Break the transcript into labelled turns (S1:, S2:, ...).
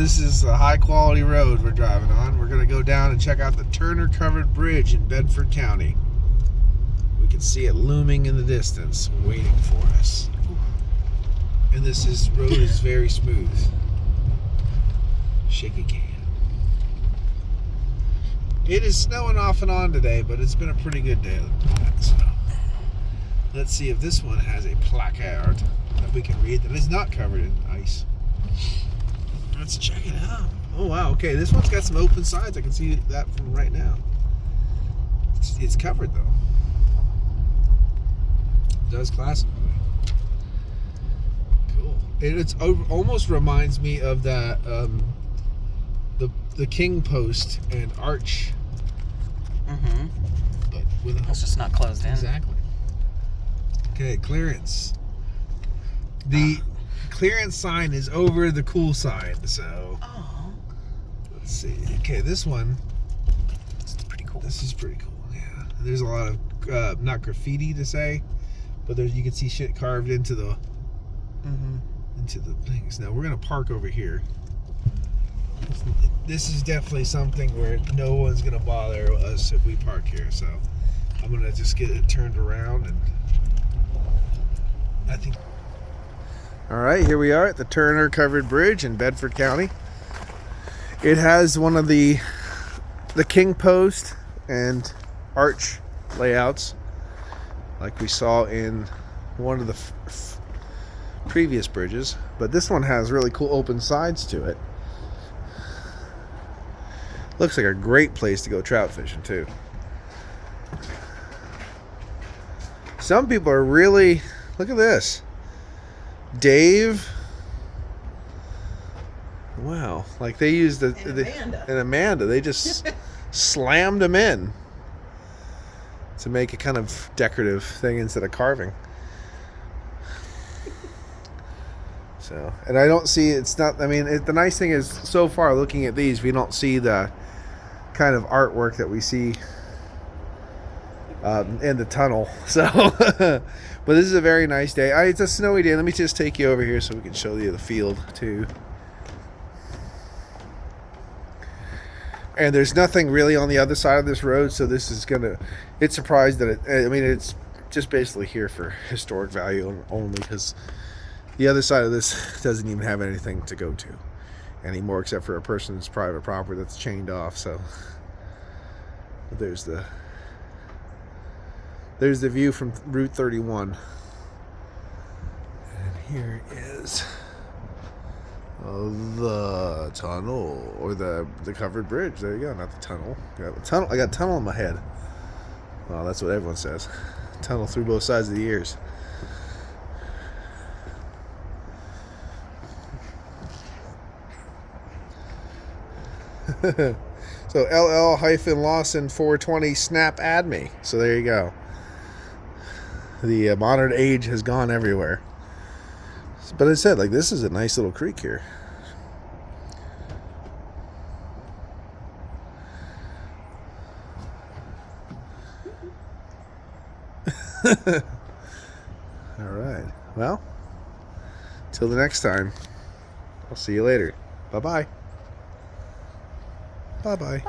S1: this is a high quality road we're driving on. We're going to go down and check out the Turner Covered Bridge in Bedford County. We can see it looming in the distance, waiting for us. And this road is very smooth. Shake a can. It is snowing off and on today, but it's been a pretty good day. So let's see if this one has a placard that we can read that is not covered in ice. Let's check it out. Oh wow, okay, this one's got some open sides. I can see that from right now. It's covered though. It does classify. Cool. It almost reminds me of that the King Post and Arch.
S2: Mm-hmm.
S1: But with
S2: it's just not closed in.
S1: Exactly. Okay, clearance. The clearance sign is over the cool sign, so let's see. Okay, this one.
S2: This is pretty cool.
S1: This is pretty cool. Yeah, there's a lot of not graffiti to say, but you can see shit carved into the into the things. Now we're gonna park over here. This is definitely something where no one's gonna bother us if we park here. So I'm gonna just get it turned around, and I think. All right, here we are at the Turner Covered Bridge in Bedford County. It has one of the King Post and Arch layouts, like we saw in one of the previous bridges, but this one has really cool open sides to it. Looks like a great place to go trout fishing too. Some people are really, look at this. Dave, wow, like they used an Amanda. They just slammed them in to make a kind of decorative thing instead of carving. So, and I don't see, it's not, I mean, the nice thing is, so far looking at these, we don't see the kind of artwork that we see in the tunnel. So, but this is a very nice day. It's a snowy day. Let me just take you over here so we can show you the field too. And there's nothing really on the other side of this road, so this is gonna, it's surprised that I mean, it's just basically here for historic value only, because the other side of this doesn't even have anything to go to anymore except for a person's private property that's chained off. So there's the view from Route 31. And here is the tunnel, or the covered bridge. There you go, not the tunnel. I got tunnel in my head. Well, that's what everyone says. Tunnel through both sides of the ears. So LL-Lawson 420 snap add me. So there you go. The modern age has gone everywhere. But I said, like, this is a nice little creek here. All right. Well, till the next time, I'll see you later. Bye-bye. Bye-bye.